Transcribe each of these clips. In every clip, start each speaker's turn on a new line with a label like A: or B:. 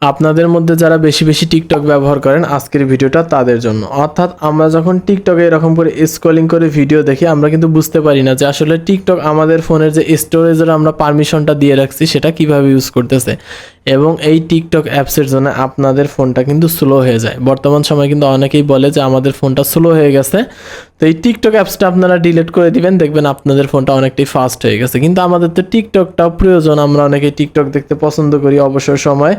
A: আপনাদের মধ্যে যারা বেশি বেশি টিকটক ব্যবহার করেন আজকের ভিডিওটা তাদের জন্য। অর্থাৎ আমরা যখন টিকটকে এরকম করে স্ক্রলিং করে ভিডিও দেখি আমরা কিন্তু বুঝতে পারি না যে আসলে টিকটক আমাদের ফোনের যে স্টোরেজের আমরা পারমিশনটা দিয়ে রাখছি সেটা কিভাবে ইউজ করতেছে, এবং এই টিকটক অ্যাপসের জন্য আপনাদের ফোনটা কিন্তু স্লো হয়ে যায়। বর্তমান সময় কিন্তু অনেকেই বলে যে আমাদের ফোনটা স্লো হয়ে গেছে, তো এই টিকটক অ্যাপসটা আপনারা ডিলিট করে দিবেন, দেখবেন আপনাদের ফোনটা অনেকটাই ফাস্ট হয়ে গেছে। কিন্তু আমাদের তো টিকটকটাও প্রয়োজন, আমরা অনেকেই টিকটক দেখতে পছন্দ করি অবসর সময়।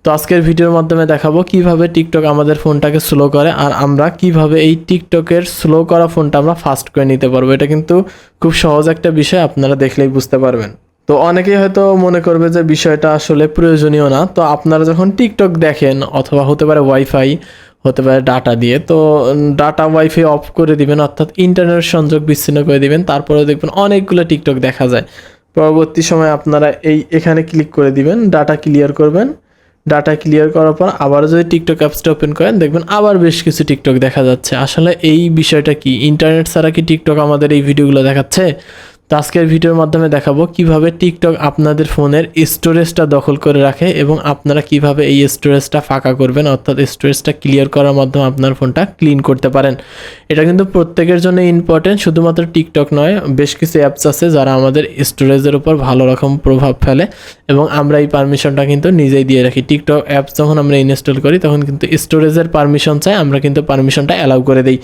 A: তো আজকের ভিডিওর মাধ্যমে দেখাবো কিভাবে টিকটক আমাদের ফোনটাকে স্লো করে, আর আমরা কিভাবে এই টিকটকের স্লো করা ফোনটা আমরা ফাস্ট করে নিতে পারবো। এটা কিন্তু খুব সহজ একটা বিষয়, আপনারা দেখলেই বুঝতে পারবেন। তো অনেকেই হয়তো মনে করবে যে বিষয়টা আসলে প্রয়োজনীয় না। তো আপনারা যখন টিকটক দেখেন, অথবা হতে পারে ওয়াইফাই, হতে পারে ডাটা দিয়ে, তো ডাটা ওয়াইফাই অফ করে দিবেন, অর্থাৎ ইন্টারনেট সংযোগ বিচ্ছিন্ন করে দিবেন। তারপরে দেখবেন অনেকগুলো টিকটক দেখা যায়। পরবর্তী সময় আপনারা এখানে ক্লিক করে দিবেন, ডাটা ক্লিয়ার করবেন। ডাটা ক্লিয়ার করার পর আবার যদি টিকটক অ্যাপসটা ওপেন করেন, দেখবেন আবার বেশ কিছু টিকটক দেখা যাচ্ছে। আসলে এই বিষয়টা কি, ইন্টারনেট ছাড়া কি টিকটক আমাদের এই ভিডিওগুলো দেখাচ্ছে? তো আজকের ভিডিওর মাধ্যমে দেখাবো কিভাবে টিকটক আপনাদের ফোনের স্টোরেজটা দখল করে রাখে, এবং আপনারা কিভাবে এই স্টোরেজটা ফাঁকা করবেন, অর্থাৎ স্টোরেজটা ক্লিয়ার করার মাধ্যমে আপনার ফোনটা ক্লিন করতে পারেন। এটা কিন্তু প্রত্যেকের জন্য ইম্পর্টেন্ট, শুধুমাত্র টিকটক নয়, বেশ কিছু অ্যাপস আছে যারা আমাদের স্টোরেজের উপর ভালো রকম প্রভাব ফেলে, এবং আমরা এই পারমিশনটা কিন্তু নিজেই দিয়ে রাখি। টিকটক অ্যাপস যখন আমরা ইনস্টল করি তখন কিন্তু স্টোরেজের পারমিশন চাই, আমরা কিন্তু পারমিশনটা অ্যালাউ করে দিই।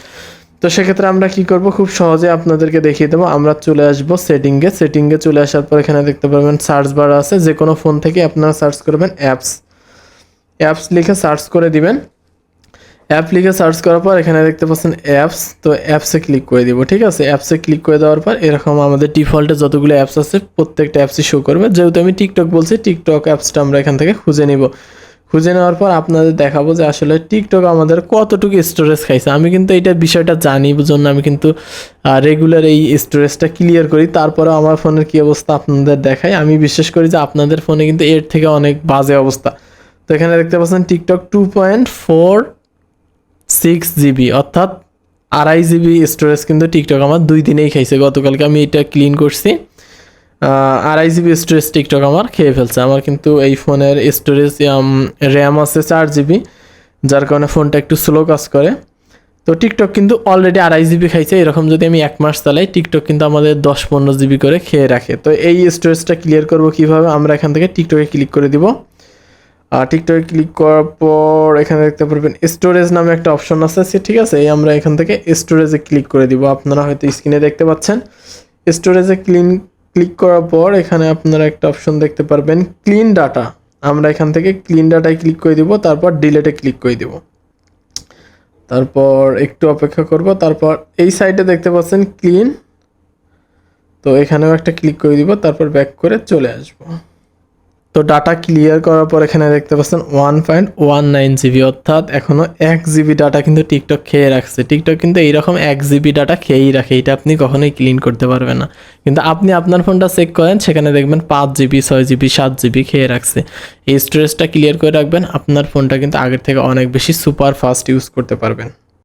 A: তো সেক্ষেত্রে আমরা কি করব, খুব সহজে আপনাদেরকে দেখিয়ে দেবো। আমরা চলে আসব সেটিংয়ে চলে আসার পর এখানে দেখতে পারবেন সার্চ বার আছে, যে কোনো ফোন থেকে আপনারা সার্চ করবেন অ্যাপস লিখে সার্চ করে দিবেন। অ্যাপ লিখে সার্চ করার পর এখানে দেখতে পাচ্ছেন অ্যাপস, তো অ্যাপসে ক্লিক করে দিব। ঠিক আছে, অ্যাপসে ক্লিক করে দেওয়ার পর এরকম আমাদের ডিফল্টে যতগুলো অ্যাপস আছে প্রত্যেকটা অ্যাপসই শো করবে। যেহেতু আমি টিকটক বলছি, টিকটক অ্যাপসটা আমরা এখান থেকে খুঁজে নিব। খুঁজে নেওয়ার পর আপনাদের দেখাবো যে আসলে টিকটক আমাদের কতটুকু স্টোরেজ খাইছে। আমি কিন্তু এইটা বিষয়টা জানি, জন্য আমি কিন্তু রেগুলার এই স্টোরেজটা ক্লিয়ার করি। তারপরে আমার ফোনের কী অবস্থা আপনাদের দেখাই। আমি বিশ্বাস করি যে আপনাদের ফোনে কিন্তু এর থেকে অনেক বাজে অবস্থা। তো এখানে দেখতে পাচ্ছেন টিকটক 2.46 জিবি, অর্থাৎ 2.5 জিবি স্টোরেজ কিন্তু টিকটক আমার 2 দিনেই খাইছে। গতকালকে আমি এটা ক্লিন করছি, 2.5 জিবি স্টোরেজ টিকটক আমার খেয়ে ফেলছে। আমার কিন্তু এই ফোনের স্টোরেজ র্যাম আছে 4 জিবি, যার কারণে ফোনটা একটু স্লো কাজ করে। তো টিকটক কিন্তু অলরেডি 2.5 জিবি খাইছে। এরকম যদি আমি 1 মাস চালাই, টিকটক কিন্তু আমাদের 10-15 জিবি করে খেয়ে রাখে। তো এই স্টোরেজটা ক্লিয়ার করব কীভাবে, আমরা এখান থেকে টিকটকে ক্লিক করে দিব। আর টিকটকে ক্লিক করার পর এখানে দেখতে পারবেন স্টোরেজ নামে একটা অপশন আছে, ঠিক আছে। এই আমরা এখান থেকে স্টোরেজে ক্লিক করে দিব। আপনারা হয়তো স্ক্রিনে দেখতে পাচ্ছেন, স্টোরেজে ক্লিক করার পর এখানে আপনারা একটা অপশন দেখতে পারবেন ক্লিন ডাটা। আমরা এখান থেকে ক্লিন ডাটায় ক্লিক করে দিব, তারপর ডিলেটে ক্লিক করে দিব। তারপর একটু অপেক্ষা করব। তারপর এই সাইডে দেখতে পাচ্ছেন ক্লিন, তো এখানেও একটা ক্লিক করে দিব, তারপর ব্যাক করে চলে আসবো। তো ডাটা ক্লিয়ার করার পর এখানে দেখতে পাচ্ছেন 1.19 জিবি, অর্থাৎ এখনও 1 জিবি ডাটা কিন্তু টিকটক খেয়ে রাখছে। টিকটক কিন্তু এইরকম 1 জিবি ডাটা খেয়েই রাখে, এটা আপনি কখনোই ক্লিন করতে পারবেন না। কিন্তু আপনি আপনার ফোনটা চেক করেন, সেখানে দেখবেন 5 জিবি, 6 জিবি, 7 জিবি খেয়ে রাখছে। এই স্টোরেজটা ক্লিয়ার করে রাখবেন, আপনার ফোনটা কিন্তু আগের থেকে অনেক বেশি সুপার ফাস্ট ইউজ করতে পারবেন।